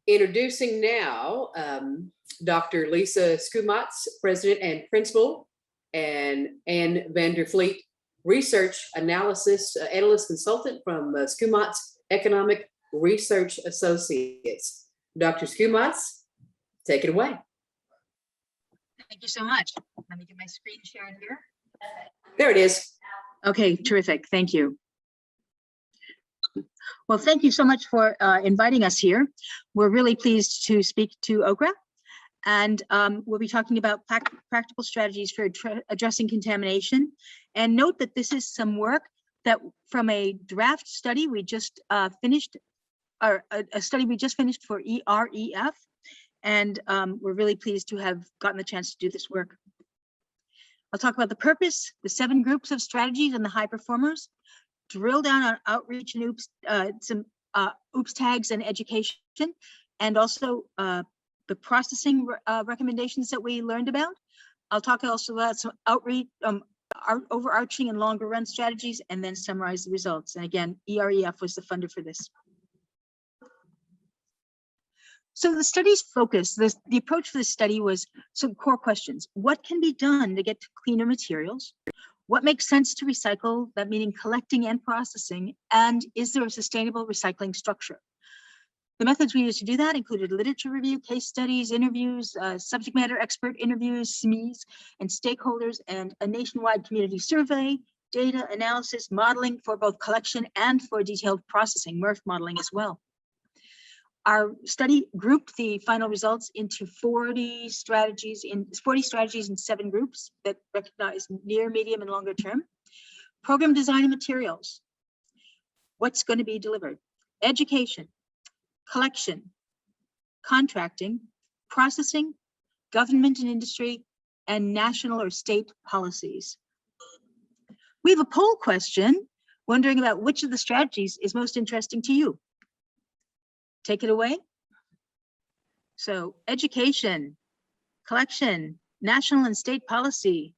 Introducing now Dr. Lisa Skumatz, President and Principal, and Vander, Vliet, Research Analysis Analyst Consultant from Skumatz Economic Research Associates. Dr. Skumatz, take it away. Thank you so much. Let me get my screen shared here. There it is. Okay, terrific. Thank you. Well, thank you so much for inviting us here. We're really pleased to speak to OKRA, and we'll be talking about practical strategies for addressing contamination. And note that this is some work that from a draft study we just finished, or a study we just finished for EREF, and we're really pleased to have gotten the chance to do this work. I'll talk about the purpose, the 7 groups of strategies and the high performers, drill down on outreach and OOPS tags and education, and also the processing recommendations that we learned about. I'll talk also about some outreach, overarching and longer run strategies, and then summarize the results. And again, EREF was the funder for this. So the study's focus, the approach for this study was some core questions. What can be done to get to cleaner materials? What makes sense to recycle, that meaning collecting and processing, and is there a sustainable recycling structure? The methods we used to do that included literature review, case studies, interviews, subject matter expert interviews, SMEs, and stakeholders, and a nationwide community survey, data analysis, modeling for both collection and for detailed processing, MRF modeling as well. Our study grouped the final results into 40 strategies in 7 groups that recognize near, medium, and longer term. Program design and materials. What's going to be delivered? Education, collection, contracting, processing, government and industry, and national or state policies. We have a poll question wondering about which of the strategies is most interesting to you. Take it away. So education, collection, national and state policy,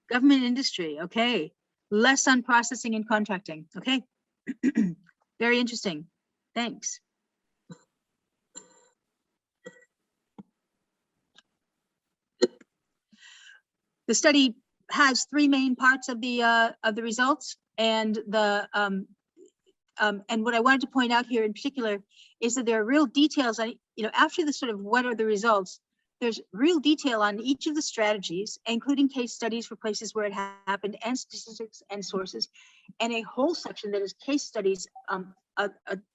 government industry, okay. Less on processing and contracting, okay. Very interesting, thanks. The study has 3 main parts of the results, and and what I wanted to point out here in particular is that there are real details on, after the sort of what are the results, there's real detail on each of the strategies, including case studies for places where it happened, and statistics and sources, and a whole section that is case studies, a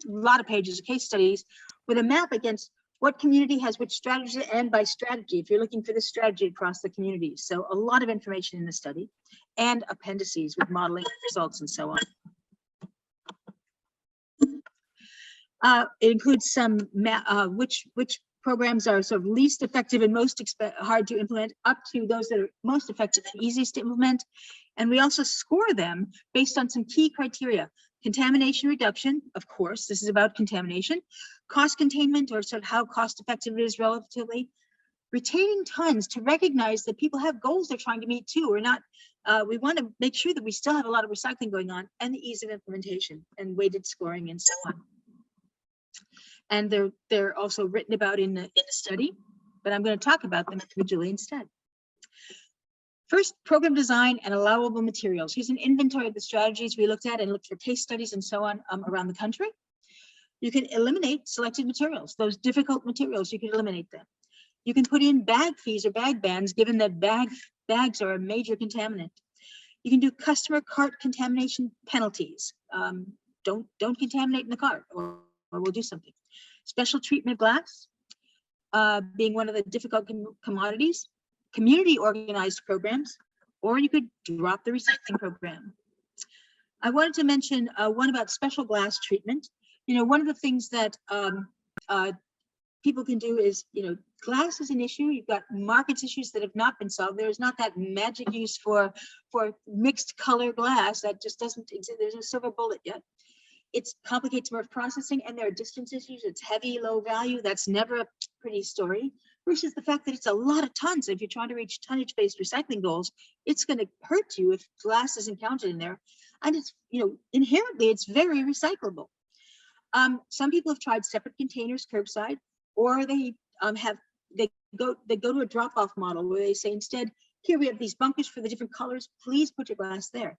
lot of pages of case studies with a map against what community has which strategy, and by strategy, if you're looking for the strategy across the communities. So a lot of information in the study, and appendices with modeling results and so on. It includes some which programs are sort of least effective and most hard to implement, up to those that are most effective and easiest to implement. And we also score them based on some key criteria. Contamination reduction, of course, this is about contamination. Cost containment, or sort of how cost effective it is relatively. Retaining tons, to recognize that people have goals they're trying to meet too. We're not, we want to make sure that we still have a lot of recycling going on, and the ease of implementation and weighted scoring and so on. And they're also written about in the study, but I'm going to talk about them individually instead. First, program design and allowable materials. Here's an inventory of the strategies we looked at and looked for case studies and so on around the country. You can eliminate selected materials, those difficult materials, you can eliminate them. You can put in bag fees or bag bans, given that bags are a major contaminant. You can do customer cart contamination penalties. Don't contaminate in the cart, or we'll do something. Special treatment glass, being one of the difficult commodities. Community organized programs, or you could drop the recycling program. I wanted to mention one about special glass treatment. One of the things that people can do is, glass is an issue. You've got markets issues that have not been solved. There's not that magic use for mixed color glass that just doesn't exist. There's no silver bullet yet. It complicates MRF processing, and there are distance issues. It's heavy, low value. That's never a pretty story. Versus the fact that it's a lot of tons. If you're trying to reach tonnage-based recycling goals, it's going to hurt you if glass isn't counted in there. And it's, inherently, it's very recyclable. Some people have tried separate containers curbside. or they go to a drop-off model where they say instead, here we have these bunkers for the different colors, please put your glass there.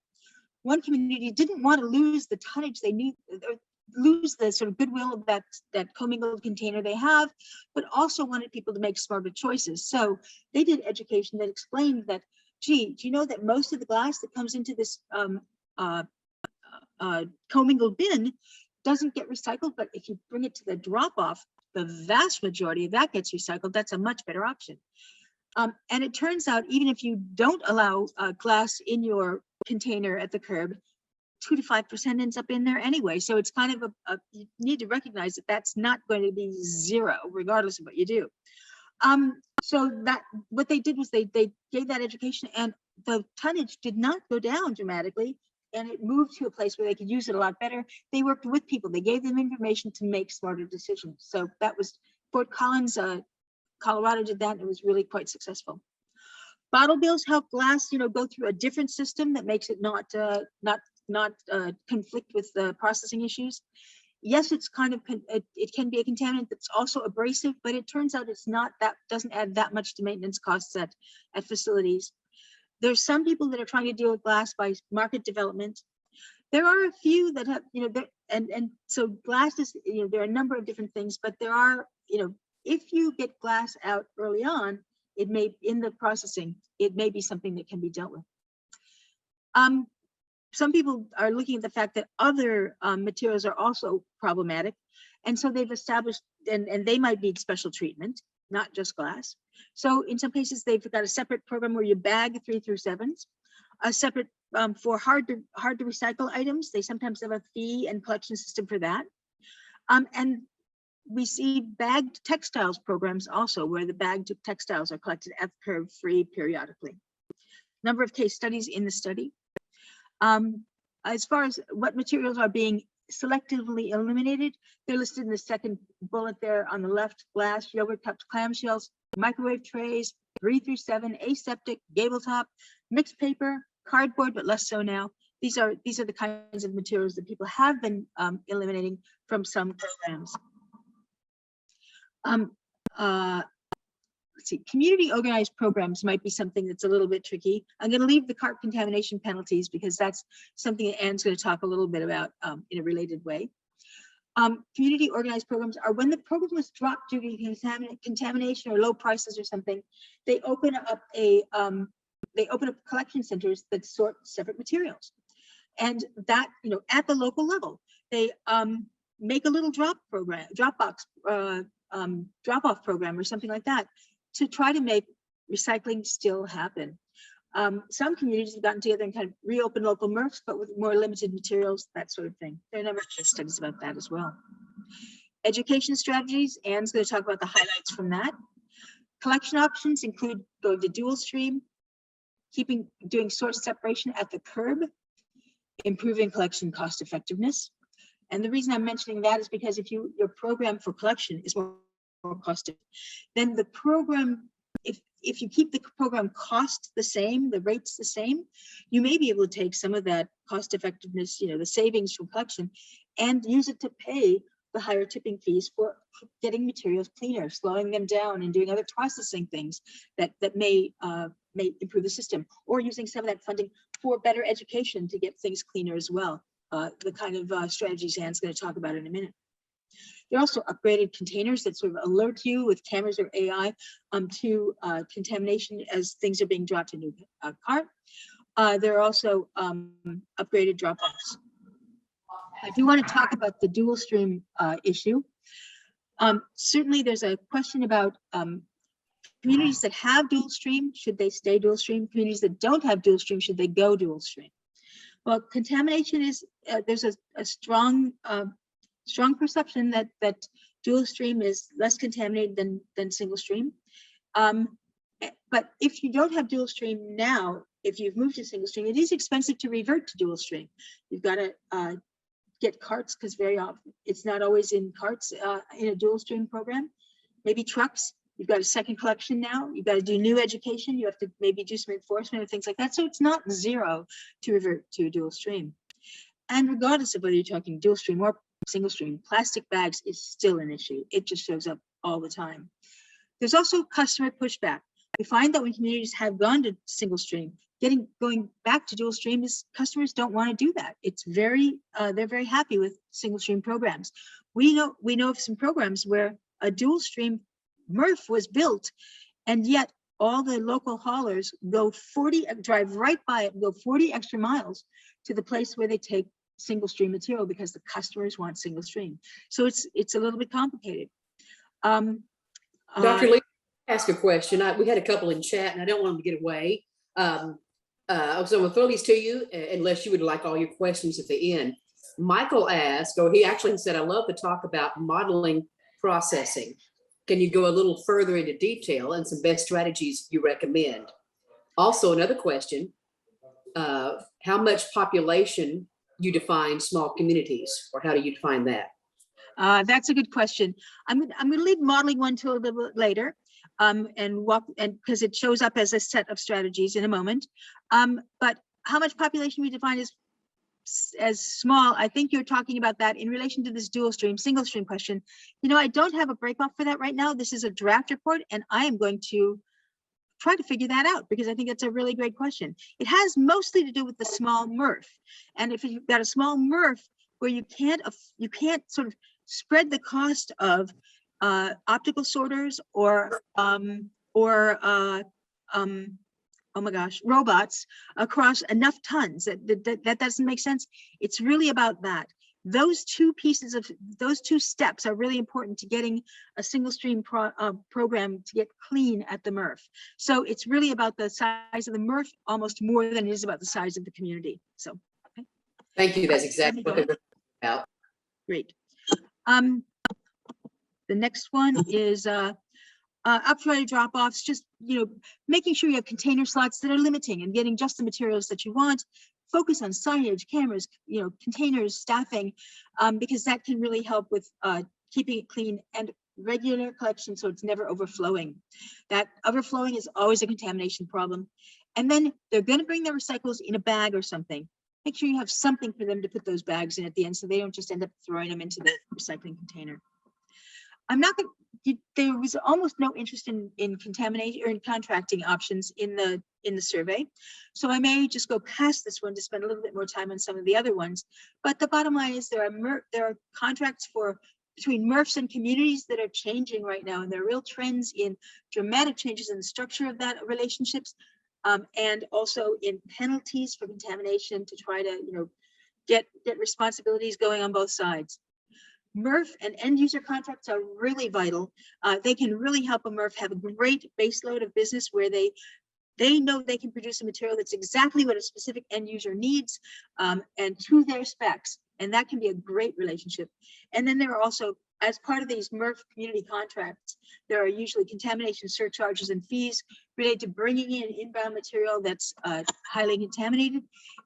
One community didn't want to lose the tonnage they knew, or lose the sort of goodwill of that commingled container they have, but also wanted people to make smarter choices. So they did education that explained that, gee, do you know that most of the glass that comes into this commingled bin doesn't get recycled, but if you bring it to the drop-off, the vast majority of that gets recycled. That's a much better option. And it turns out, even if you don't allow glass in your container at the curb, 2 to 5% ends up in there anyway. So it's kind of you need to recognize that that's not going to be zero, regardless of what you do. So that what they did was they gave that education, and the tonnage did not go down dramatically, and it moved to a place where they could use it a lot better. They worked with people. They gave them information to make smarter decisions. So that was Fort Collins, Colorado did that, and it was really quite successful. Bottle bills help glass, go through a different system that makes it not conflict with the processing issues. Yes, it's kind of, it can be a contaminant that's also abrasive, but it turns out it's not, that doesn't add that much to maintenance costs at facilities. There's some people that are trying to deal with glass by market development. There are a few that have, and so glass is, there are a number of different things, but there are, if you get glass out early on, it may, in the processing, it may be something that can be dealt with. Some people are looking at the fact that other materials are also problematic. And so they've established, and they might need special treatment, not just glass. So in some cases, they've got a separate program where you bag 3 through 7s, a separate for hard to recycle items. They sometimes have a fee and collection system for that. And we see bagged textiles programs also, where the bagged textiles are collected at the curb free periodically. Number of case studies in the study. As far as what materials are being selectively eliminated, they're listed in the second bullet there on the left: glass, yogurt cups, clamshells, microwave trays, 3 through 7, aseptic, gable top, mixed paper, cardboard, but less so now. These are the kinds of materials that people have been eliminating from some programs. Let's see, community organized programs might be something that's a little bit tricky. I'm going to leave the cart contamination penalties because that's something that Anne's going to talk a little bit about in a related way. Community organized programs are when the program was dropped due to contamination or low prices or something. They open up collection centers that sort separate materials, and that at the local level they make a little drop-off program or something like that to try to make recycling still happen. Some communities have gotten together and kind of reopened local MRFs, but with more limited materials, that sort of thing. There are a number of case studies about that as well. Education strategies, Anne's going to talk about the highlights from that. Collection options include going to dual stream, doing source separation at the curb, improving collection cost effectiveness. And the reason I'm mentioning that is because if your program for collection is more cost, then the program, if you keep the program cost the same, the rates the same, you may be able to take some of that cost effectiveness, the savings from collection, and use it to pay the higher tipping fees for getting materials cleaner, slowing them down, and doing other processing things that may improve the system, or using some of that funding for better education to get things cleaner as well. The kind of strategies Anne's going to talk about in a minute. There are also upgraded containers that sort of alert you with cameras or AI to contamination as things are being dropped into a cart. There are also upgraded drop-offs. I do want to talk about the dual stream issue. Certainly there's a question about communities that have dual stream, should they stay dual stream? Communities that don't have dual stream, should they go dual stream? Well, contamination is, there's a strong perception that dual stream is less contaminated than single stream. But if you don't have dual stream now, if you've moved to single stream, it is expensive to revert to dual stream. You've got to get carts, because very often it's not always in carts in a dual stream program. Maybe trucks. You've got a second collection now. You've got to do new education. You have to maybe do some enforcement or things like that. So it's not zero to revert to a dual stream. And regardless of whether you're talking dual stream or single stream. Plastic bags is still an issue. It just shows up all the time. There's also customer pushback. We find that when communities have gone to single stream, going back to dual stream is customers don't want to do that. It's very, they're very happy with single stream programs. We know of some programs where a dual stream MRF was built, and yet all the local haulers drive right by it and go 40 extra miles to the place where they take single stream material because the customers want single stream. So it's a little bit complicated. Dr. Lee, ask a question. We had a couple in chat and I don't want them to get away. So I'm gonna throw these to you unless you would like all your questions at the end. Michael asked, or he actually said, I love the talk about modeling processing. Can you go a little further into detail and some best strategies you recommend? Also, another question, how much population you define small communities, or how do you define that? That's a good question. I'm going to leave modeling one to a little bit later, and because it shows up as a set of strategies in a moment. But how much population we define as small, I think you're talking about that in relation to this dual stream, single stream question. You know, I don't have a break off for that right now. This is a draft report, and I am going to try to figure that out because I think it's a really great question. It has mostly to do with the small MRF, and if you've got a small MRF where you can't sort of spread the cost of optical sorters or oh my gosh, robots across enough tons, that doesn't make sense. It's really about that. Those two steps are really important to getting a single stream program to get clean at the MRF. So it's really about the size of the MRF almost more than it is about the size of the community. So, okay. Thank you. That's exactly what they're about. Great. The next one is upfront drop-offs, just, you know, making sure you have container slots that are limiting and getting just the materials that you want. Focus on signage, cameras, you know, containers, staffing, because that can really help with keeping it clean, and regular collection so it's never overflowing. That overflowing is always a contamination problem. And then they're going to bring their recyclables in a bag or something. Make sure you have something for them to put those bags in at the end so they don't just end up throwing them into the recycling container. I'm not going to, there was almost no interest in contamination or in contracting options in the survey. So I may just go past this one to spend a little bit more time on some of the other ones. But the bottom line is there are contracts between MRFs and communities that are changing right now. And there are real trends in dramatic changes in the structure of that relationships, and also in penalties for contamination to try to, you know, get responsibilities going on both sides. MRF and end user contracts are really vital. They can really help a MRF have a great baseload of business where they know they can produce a material that's exactly what a specific end user needs, and to their specs. And that can be a great relationship. And then there are also, as part of these MRF community contracts, there are usually contamination surcharges and fees related to bringing in inbound material that's highly contaminated.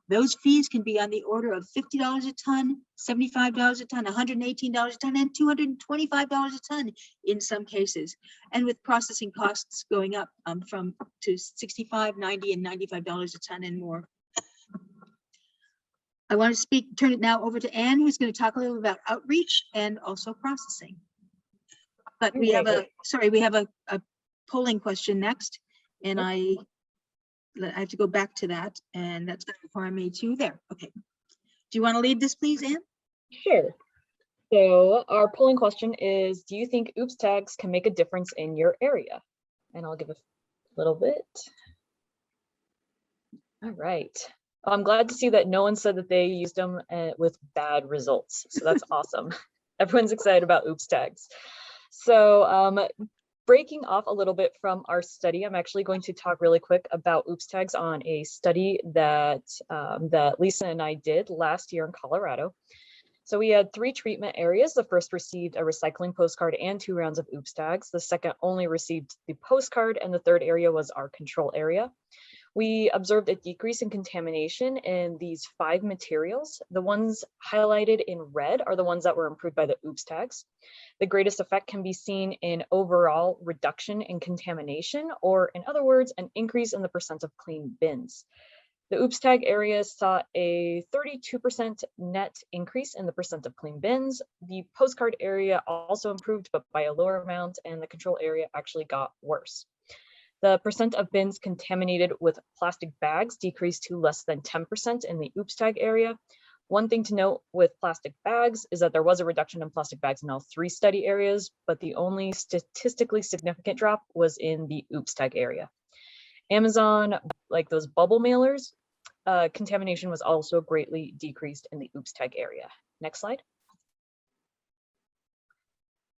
Those fees can be on the order of $50 a ton, $75 a ton, $118 a ton, and $225 a ton in some cases. And with processing costs going up to $65, $90, and $95 a ton and more. I want to turn it now over to Anne, who's going to talk a little about outreach and also processing. But we have a polling question next, and I have to go back to that, and that's going to require me to there. Okay. Do you want to lead this, please, Anne? Sure. So our polling question is, do you think OOPS tags can make a difference in your area? And I'll give a little bit. All right. I'm glad to see that no one said that they used them with bad results. So that's awesome. Everyone's excited about OOPS tags. So breaking off a little bit from our study, I'm actually going to talk really quick about OOPS tags on a study that, that Lisa and I did last year in Colorado. So we had 3 treatment areas. The first received a recycling postcard and 2 rounds of OOPS tags. The second only received the postcard, and the third area was our control area. We observed a decrease in contamination in these 5 materials. The ones highlighted in red are the ones that were improved by the OOPS tags. The greatest effect can be seen in overall reduction in contamination, or in other words, an increase in the percent of clean bins. The OOPS tag area saw a 32% net increase in the percent of clean bins. The postcard area also improved, but by a lower amount, and the control area actually got worse. The percent of bins contaminated with plastic bags decreased to less than 10% in the OOPS tag area. One thing to note with plastic bags is that there was a reduction in plastic bags in all 3 study areas, but the only statistically significant drop was in the OOPS tag area. Amazon, like those bubble mailers, contamination was also greatly decreased in the OOPS tag area. Next slide.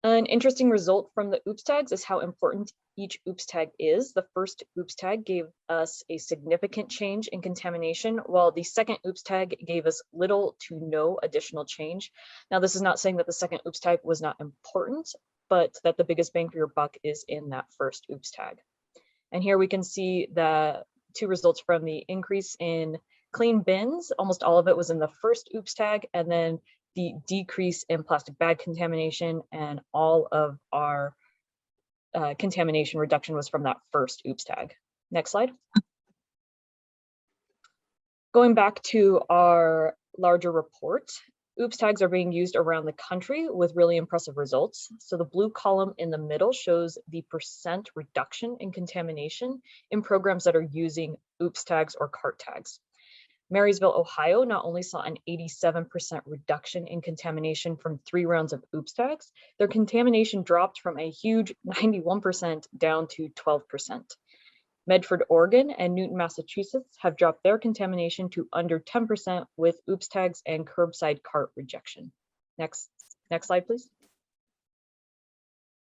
An interesting result from the OOPS tags is how important each OOPS tag is. The first OOPS tag gave us a significant change in contamination, while the second OOPS tag gave us little to no additional change. Now, this is not saying that the second OOPS tag was not important, but that the biggest bang for your buck is in that first OOPS tag. And here we can see the 2 results from the increase in clean bins. Almost all of it was in the first OOPS tag, and then the decrease in plastic bag contamination, and all of our contamination reduction was from that first OOPS tag. Next slide. Going back to our larger report, OOPS tags are being used around the country with really impressive results. So the blue column in the middle shows the percent reduction in contamination in programs that are using OOPS tags or CART tags. Marysville, Ohio not only saw an 87% reduction in contamination from 3 rounds of OOPS tags, their contamination dropped from a huge 91% down to 12%. Medford, Oregon and Newton, Massachusetts have dropped their contamination to under 10% with OOPS tags and curbside cart rejection. Next slide, please.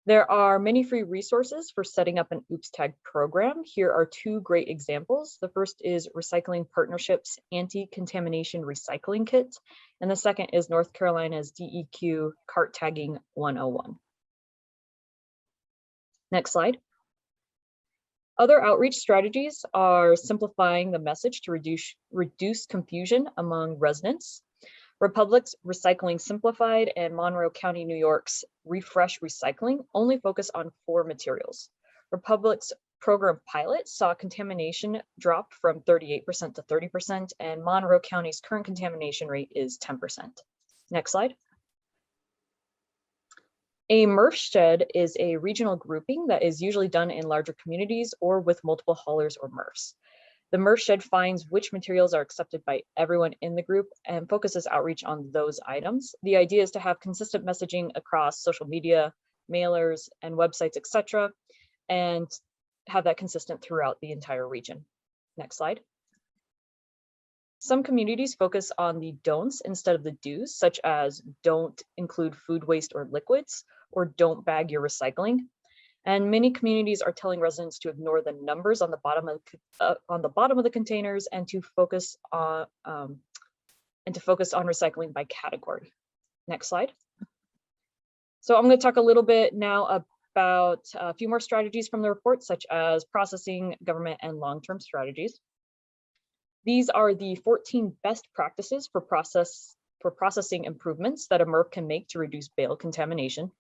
There are many free resources for setting up an OOPS tag program. Here are 2 great examples. The first is Recycling Partnerships Anti-Contamination Recycling Kit, and the second is North Carolina's DEQ Cart Tagging 101. Next slide. Other outreach strategies are simplifying the message to reduce confusion among residents. Republic's Recycling Simplified and Monroe County, New York's Refresh Recycling only focus on 4 materials. Republic's program pilot saw contamination drop from 38% to 30%, and Monroe County's current contamination rate is 10%. Next slide. A MRF shed is a regional grouping that is usually done in larger communities or with multiple haulers or MRFs. The MRF shed finds which materials are accepted by everyone in the group and focuses outreach on those items. The idea is to have consistent messaging across social media, mailers, and websites, etc., and have that consistent throughout the entire region. Next slide. Some communities focus on the don'ts instead of the do's, such as don't include food waste or liquids, or don't bag your recycling. And many communities are telling residents to ignore the numbers on the bottom of the containers and to focus on recycling by category. Next slide. So I'm going to talk a little bit now about a few more strategies from the report, such as processing, government, and long-term strategies. These are the 14 best practices for processing improvements that a MRF can make to reduce bale contamination.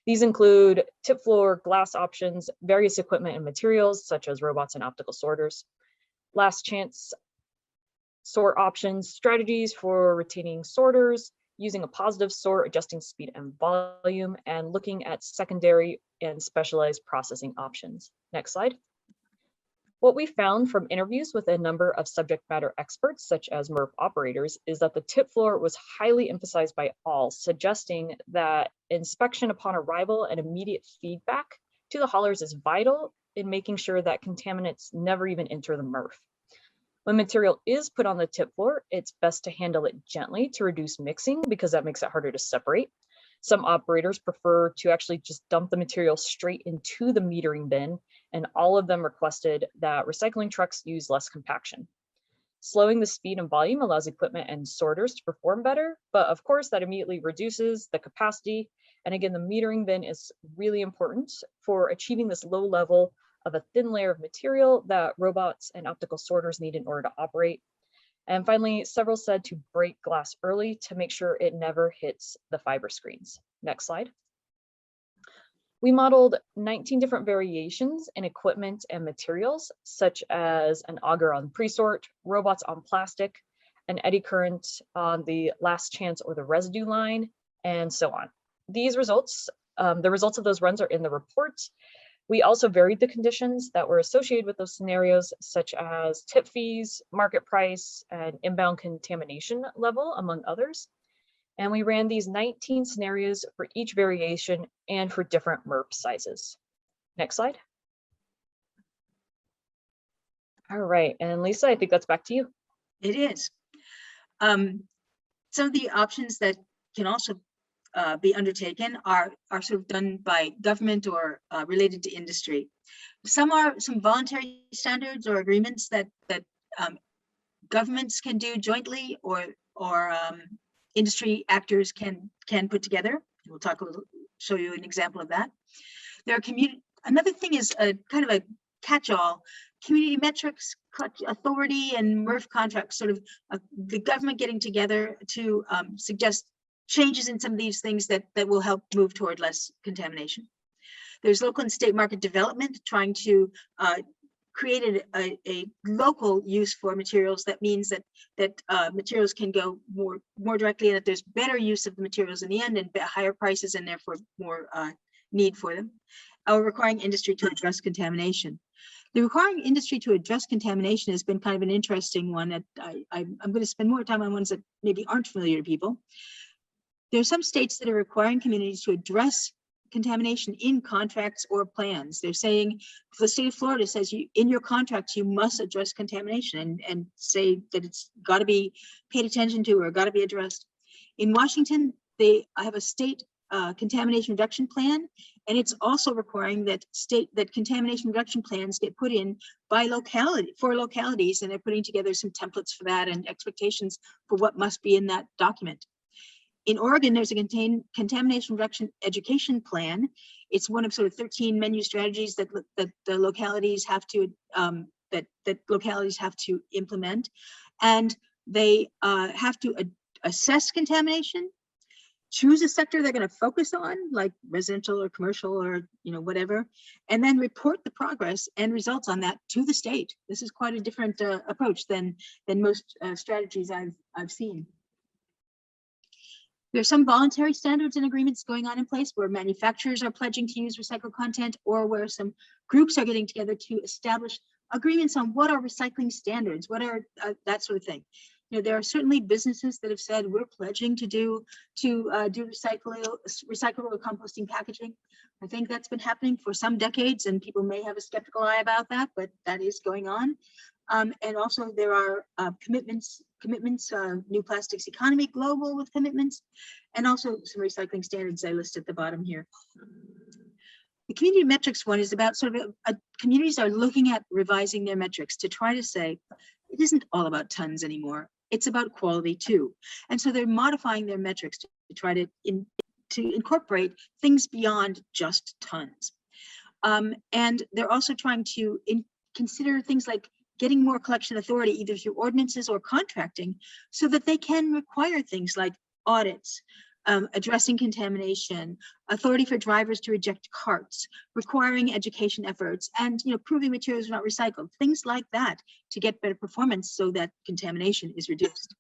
These include tip floor, glass options, various equipment and materials such as robots and optical sorters, last chance sort options, strategies for retaining sorters, using a positive sort, adjusting speed and volume, and looking at secondary and specialized processing options. Next slide. What we found from interviews with a number of subject matter experts, such as MRF operators, is that the tip floor was highly emphasized by all, suggesting that inspection upon arrival and immediate feedback to the haulers is vital in making sure that contaminants never even enter the MRF. When material is put on the tip floor, it's best to handle it gently to reduce mixing because that makes it harder to separate. Some operators prefer to actually just dump the material straight into the metering bin, and all of them requested that recycling trucks use less compaction. Slowing the speed and volume allows equipment and sorters to perform better, but of course that immediately reduces the capacity. And again, the metering bin is really important for achieving this low level of a thin layer of material that robots and optical sorters need in order to operate. And finally, several said to break glass early to make sure it never hits the fiber screens. Next slide. We modeled 19 different variations in equipment and materials, such as an auger on pre-sort, robots on plastic, an eddy current on the last chance or the residue line, and so on. These results, the results of those runs are in the report. We also varied the conditions that were associated with those scenarios, such as tip fees, market price, and inbound contamination level, among others. And we ran these 19 scenarios for each variation and for different MERP sizes. Next slide. All right, and Lisa, I think that's back to you. It is. Some of the options that can also be undertaken are sort of done by government or related to industry. Some are some voluntary standards or agreements that governments can do jointly, or industry actors can put together. We'll talk a little, show you an example of that. There are another thing is a kind of a catch-all. Community metrics, authority, and MERF contracts, sort of the government getting together to suggest changes in some of these things that will help move toward less contamination. There's local and state market development, trying to create a local use for materials. That means that materials can go more directly, and that there's better use of the materials in the end, and higher prices, and therefore more need for them. Requiring industry to address contamination. The requiring industry to address contamination has been kind of an interesting one that I'm going to spend more time on ones that maybe aren't familiar to people. There are some states that are requiring communities to address contamination in contracts or plans. They're saying, the state of Florida says in your contracts, you must address contamination and say that it's got to be paid attention to or got to be addressed. In Washington, they have a state contamination reduction plan, and it's also requiring that contamination reduction plans get put in by localities, and they're putting together some templates for that and expectations for what must be in that document. In Oregon, there's a contamination reduction education plan. It's one of sort of 13 menu strategies that the localities have to implement, and they have to assess contamination, choose a sector they're going to focus on, like residential or commercial or whatever, and then report the progress and results on that to the state. This is quite a different approach than most strategies I've seen. There's some voluntary standards and agreements going on in place where manufacturers are pledging to use recycled content, or where some groups are getting together to establish agreements on what are recycling standards, what are that sort of thing. There are certainly businesses that have said we're pledging to do recyclable or composting packaging. I think that's been happening for some decades, and people may have a skeptical eye about that, but that is going on. And also there are commitments, New Plastics Economy Global with commitments, and also some recycling standards I list at the bottom here. The community metrics one is about sort of communities are looking at revising their metrics to try to say, it isn't all about tons anymore. It's about quality too. And so they're modifying their metrics to try to incorporate things beyond just tons. And they're also trying to consider things like getting more collection authority, either through ordinances or contracting, so that they can require things like audits, addressing contamination, authority for drivers to reject carts, requiring education efforts, and proving materials are not recycled, things like that, to get better performance so that contamination is reduced.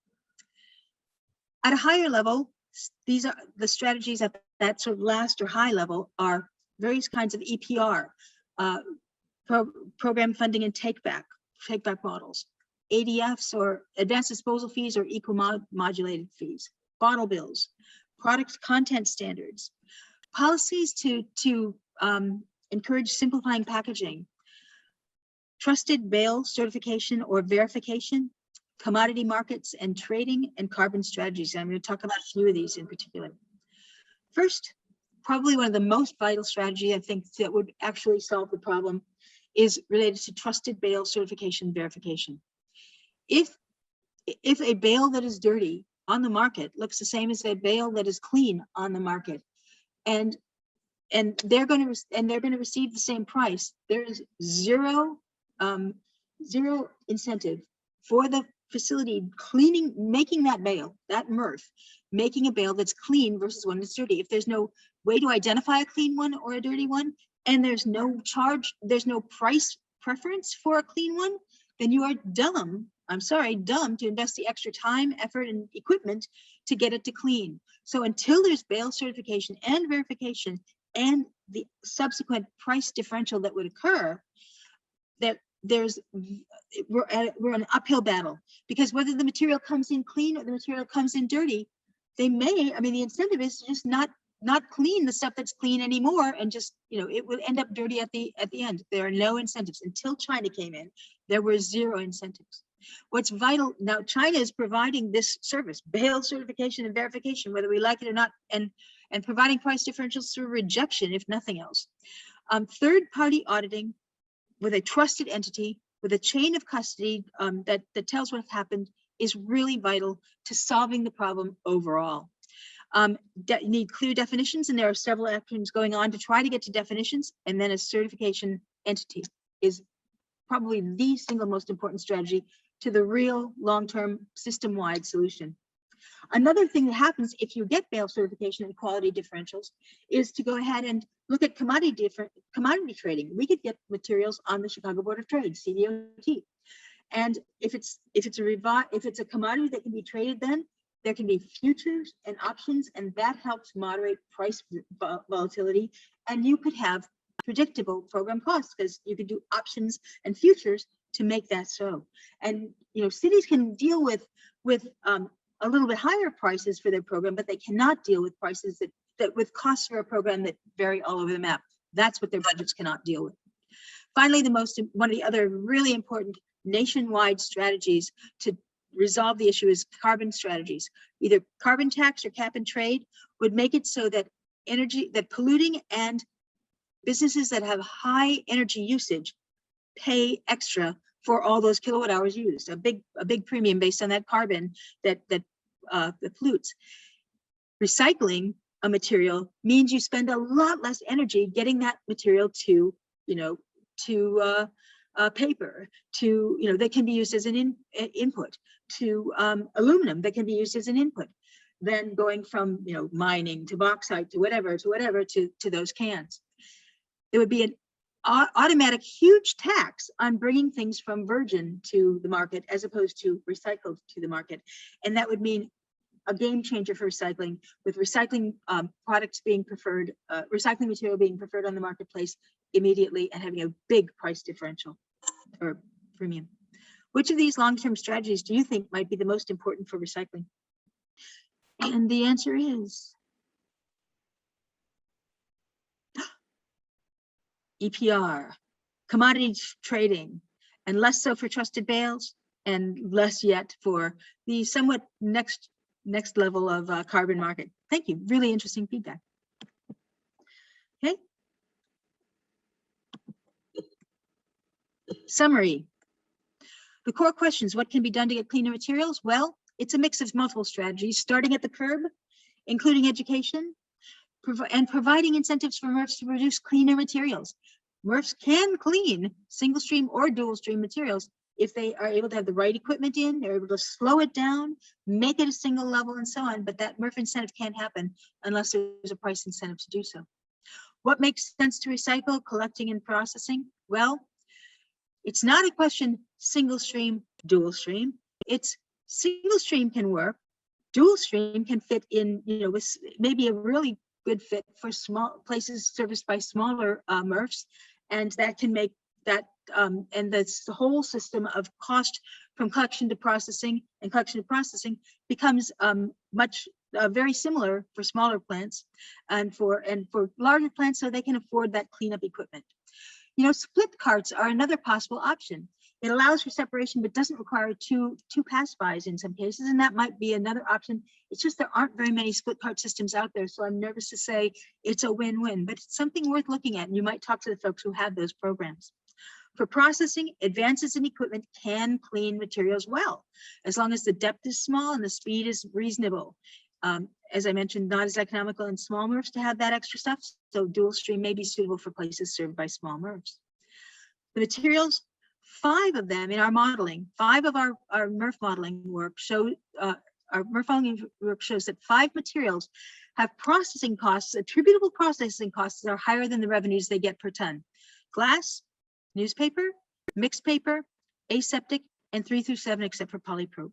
At a higher level, these are the strategies at that sort of last or high level are various kinds of EPR, program funding and take-back models, ADFs or advanced disposal fees or eco-modulated fees, bottle bills, product content standards, policies to encourage simplifying packaging, trusted bale certification or verification, commodity markets and trading, and carbon strategies. I'm going to talk about a few of these in particular. First, probably one of the most vital strategies I think that would actually solve the problem is related to trusted bale certification verification. If a bale that is dirty on the market looks the same as a bale that is clean on the market, and they're going to receive the same price, there is zero incentive for the facility making that bale, that MRF, making a bale that's clean versus one that's dirty. If there's no way to identify a clean one or a dirty one, and there's no charge, there's no price preference for a clean one, then you are dumb. I'm sorry, dumb to invest the extra time, effort, and equipment to get it to clean. So until there's bail certification and verification and the subsequent price differential that would occur, that we're an uphill battle, because whether the material comes in clean or the material comes in dirty, they may, I mean, the incentive is to just not clean the stuff that's clean anymore, and just, it will end up dirty at the end. There are no incentives. Until China came in, there were zero incentives. What's vital now, China is providing this service, bail certification and verification, whether we like it or not, and providing price differentials through rejection, if nothing else. Third-party auditing with a trusted entity, with a chain of custody that tells what happened, is really vital to solving the problem overall. You need clear definitions, and there are several actions going on to try to get to definitions, and then a certification entity is probably the single most important strategy to the real long-term system-wide solution. Another thing that happens if you get bail certification and quality differentials is to go ahead and look at commodity trading. We could get materials on the Chicago Board of Trade, CBOT. And if it's a commodity that can be traded, then there can be futures and options, and that helps moderate price volatility. And you could have predictable program costs, because you could do options and futures to make that so. And cities can deal with a little bit higher prices for their program, but they cannot deal with prices that with costs for a program that vary all over the map. That's what their budgets cannot deal with. Finally, one of the other really important nationwide strategies to resolve the issue is carbon strategies. Either carbon tax or cap and trade would make it so that polluting and businesses that have high energy usage pay extra for all those kilowatt hours used, a big premium based on that carbon that pollutes. Recycling a material means you spend a lot less energy getting that material to paper, to that can be used as an input, to aluminum that can be used as an input, then going from mining to bauxite to whatever to those cans. There would be an automatic huge tax on bringing things from virgin to the market as opposed to recycled to the market, and that would mean a game changer for recycling, with recycling products being preferred, recycling material being preferred on the marketplace immediately, and having a big price differential or premium. Which of these long-term strategies do you think might be the most important for recycling? And the answer is EPR, commodity trading, and less so for trusted bales, and less yet for the somewhat next level of carbon market. Thank you. Really interesting feedback. Okay. Summary. The core questions: what can be done to get cleaner materials? Well, it's a mix of multiple strategies, starting at the curb, including education, and providing incentives for MRFs to produce cleaner materials. MRFs can clean single stream or dual stream materials if they are able to have the right equipment in, they're able to slow it down, make it a single level, and so on, but that MRF incentive can't happen unless there's a price incentive to do so. What makes sense to recycle, collecting, and processing? Well, it's not a question single stream, dual stream. It's single stream can work, dual stream can fit in, with maybe a really good fit for small places serviced by smaller MRFs, and that can make that and the whole system of cost from collection to processing and collection to processing becomes very similar for smaller plants and for larger plants, so they can afford that cleanup equipment. Split carts are another possible option. It allows for separation, but doesn't require two pass-bys in some cases, and that might be another option. It's just there aren't very many split cart systems out there, so I'm nervous to say it's a win-win, but it's something worth looking at, and you might talk to the folks who have those programs. For processing, advances in equipment can clean materials well, as long as the depth is small and the speed is reasonable. As I mentioned, not as economical in small MRFs to have that extra stuff, so dual stream may be suitable for places served by small MRFs. The materials, 5 of them in our modeling, 5 of our MRF modeling work show, our MRF modeling work shows that 5 materials have processing costs, attributable processing costs that are higher than the revenues they get per ton. Glass, newspaper, mixed paper, aseptic, and 3 through 7 except for polypropylene.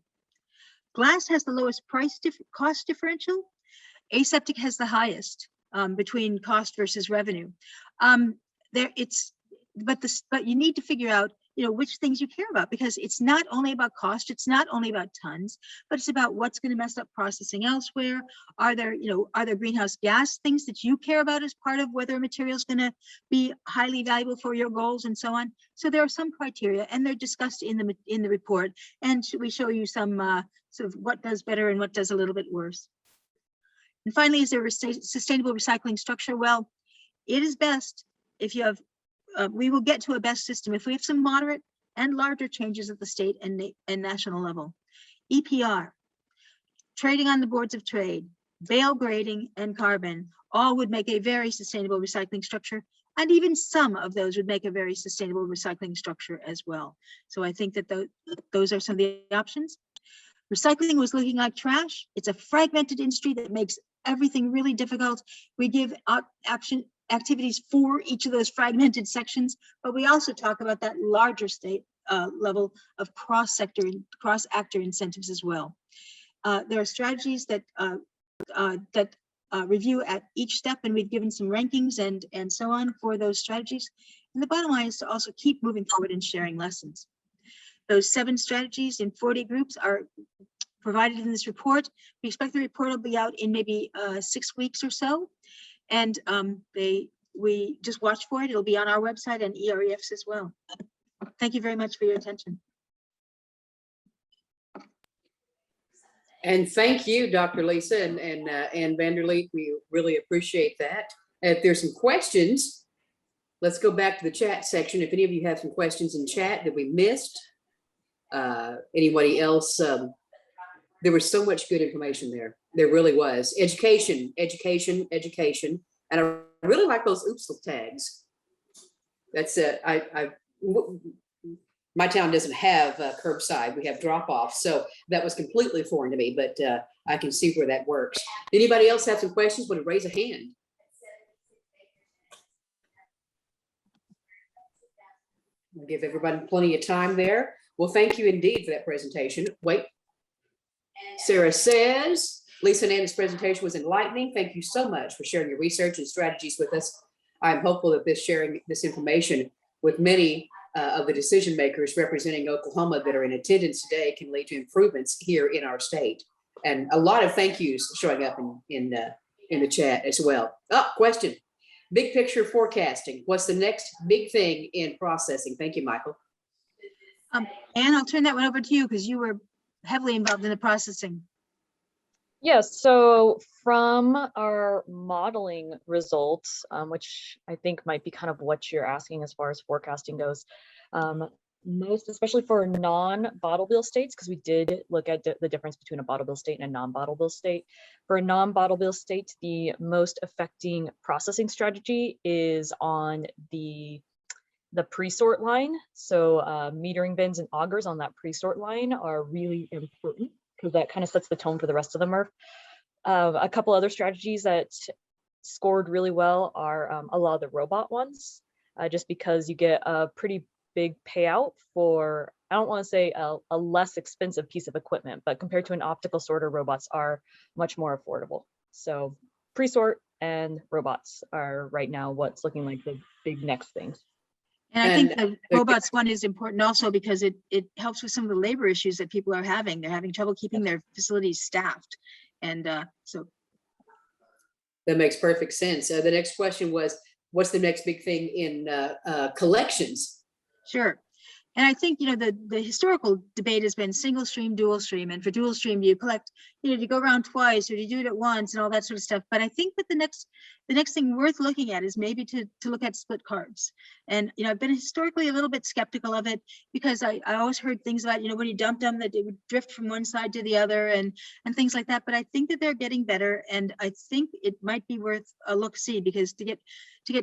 Glass has the lowest cost differential. Aseptic has the highest between cost versus revenue. But you need to figure out, which things you care about, because it's not only about cost, it's not only about tons, but it's about what's going to mess up processing elsewhere. Are there greenhouse gas things that you care about as part of whether a material is going to be highly valuable for your goals and so on? So there are some criteria, and they're discussed in the report, and we show you some sort of what does better and what does a little bit worse. And finally, is there a sustainable recycling structure? Well, it is best if you have, we will get to a best system if we have some moderate and larger changes at the state and national level. EPR, trading on the boards of trade, bale grading, and carbon all would make a very sustainable recycling structure, and even some of those would make a very sustainable recycling structure as well. So I think that those are some of the options. Recycling was looking like trash. It's a fragmented industry that makes everything really difficult. We give activities for each of those fragmented sections, but we also talk about that larger state level of cross-sector and cross-actor incentives as well. There are strategies that review at each step, and we've given some rankings and so on for those strategies. And the bottom line is to also keep moving forward and sharing lessons. Those 7 strategies in 40 groups are provided in this report. We expect the report will be out in maybe 6 weeks or so. And we just watch for it. It'll be on our website and EREF's as well. Thank you very much for your attention. And thank you, Dr. Lisa and Vander. We really appreciate that. If there's some questions, let's go back to the chat section. If any of you have some questions in chat that we missed, anybody else, there was so much good information there. There really was. Education. And I really like those OOPS tags. That's it. My town doesn't have curbside. We have drop off. So that was completely foreign to me, but I can see where that works. Anybody else have some questions? Want to raise a hand? I'll give everybody plenty of time there. Well, thank you indeed for that presentation. Wait. Sarah says, Lisa and Anna's presentation was enlightening. Thank you so much for sharing your research and strategies with us. I'm hopeful that sharing this information with many of the decision makers representing Oklahoma that are in attendance today can lead to improvements here in our state. And a lot of thank yous showing up in the chat as well. Oh, question. Big picture forecasting. What's the next big thing in processing? Thank you, Michael. Anne, I'll turn that one over to you because you were heavily involved in the processing. Yes, so from our modeling results, which I think might be kind of what you're asking as far as forecasting goes, most, especially for non-bottle bill states, because we did look at the difference between a bottle bill state and a non-bottle bill state. For a non-bottle bill state, the most affecting processing strategy is on the pre-sort line. So metering bins and augers on that pre-sort line are really important because that kind of sets the tone for the rest of the MRF. A couple other strategies that scored really well are a lot of the robot ones, just because you get a pretty big payout for, I don't want to say a less expensive piece of equipment, but compared to an optical sorter, robots are much more affordable. So pre-sort and robots are right now what's looking like the big next things. And I think the robots one is important also because it helps with some of the labor issues that people are having. They're having trouble keeping their facilities staffed. And so. That makes perfect sense. The next question was, what's the next big thing in collections? Sure. And I think, the historical debate has been single stream, dual stream. And for dual stream, you collect, you go around twice or you do it at once and all that sort of stuff. But I think that the next thing worth looking at is maybe to look at split cards. And, I've been historically a little bit skeptical of it because I always heard things about, when you dumped them, that it would drift from one side to the other and things like that. But I think that they're getting better. And I think it might be worth a look-see because to get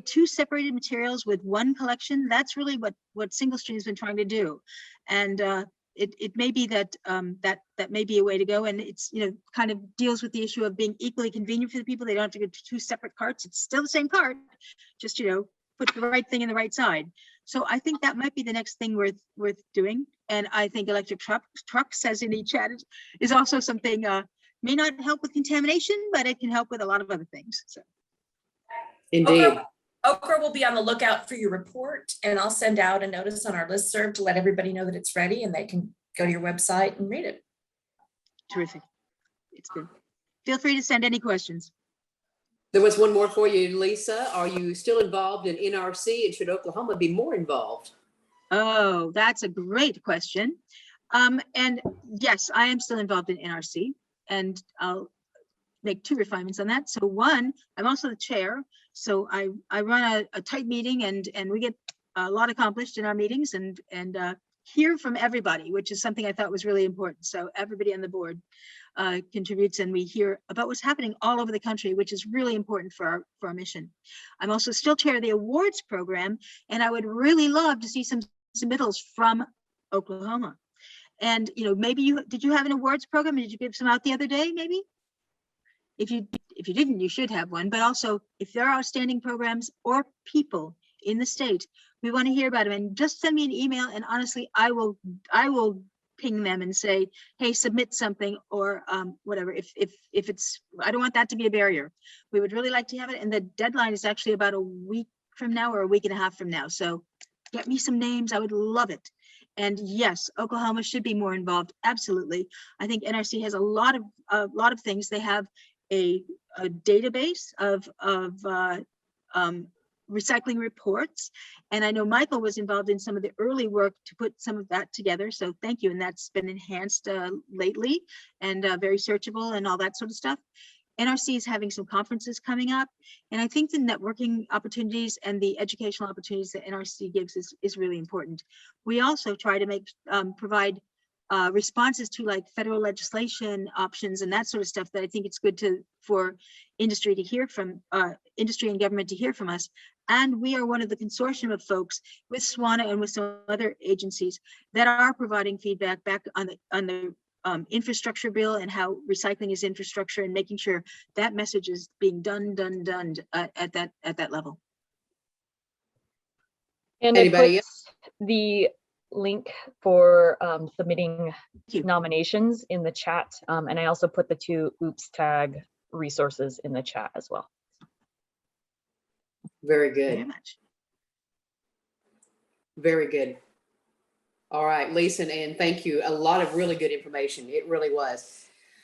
two separated materials with one collection, that's really what single stream has been trying to do. And it may be that that may be a way to go, and it's, you know, kind of deals with the issue of being equally convenient for the people. They don't have to go to two separate carts. It's still the same cart, just, you know, put the right thing in the right side. So I think that might be the next thing worth doing. And I think electric trucks, as in each chat, is also something may not help with contamination, but it can help with a lot of other things. So Indeed. OKRA will be on the lookout for your report, and I'll send out a notice on our listserv to let everybody know that it's ready and they can go to your website and read it. terrific. It's good. Feel free to send any questions. There was one more for you, Lisa. Are you still involved in NRC, and should Oklahoma be more involved? Oh, that's a great question. And yes, I am still involved in NRC, and I'll make two refinements on that. So one, I'm also the chair. So I run a tight meeting, and we get a lot accomplished in our meetings, and hear from everybody, which is something I thought was really important. So everybody on the board contributes, and we hear about what's happening all over the country, which is really important for our mission. I'm also still chair of the awards program, and I would really love to see some submittals from Oklahoma. And, you know, maybe did you have an awards program? Did you give some out the other day, maybe? If you didn't, you should have one. But also, if there are outstanding programs or people in the state, we want to hear about them. And just send me an email, and honestly, I will ping them and say, hey, submit something, or whatever. If it's, I don't want that to be a barrier. We would really like to have it. And the deadline is actually about a week from now, or a week and a half from now. So get me some names. I would love it. And yes, Oklahoma should be more involved. Absolutely. I think NRC has a lot of things. They have a database of recycling reports. And I know Michael was involved in some of the early work to put some of that together. So thank you. And that's been enhanced lately, and very searchable and all that sort of stuff. NRC is having some conferences coming up. And I think the networking opportunities and the educational opportunities that NRC gives is really important. We also try to provide responses to like federal legislation options and that sort of stuff that I think it's good for industry to hear from, industry and government to hear from us. And we are one of the consortium of folks with SWANA and with some other agencies that are providing feedback back on the infrastructure bill and how recycling is infrastructure, and making sure that message is being done at that level. And Anybody else? The link for submitting you. nominations in the chat, and I also put the 2 OOPS tag resources in the chat as well. Very Very good. much. Very good. All right, Lisa and Ann, thank you. A lot of really good information. It really was.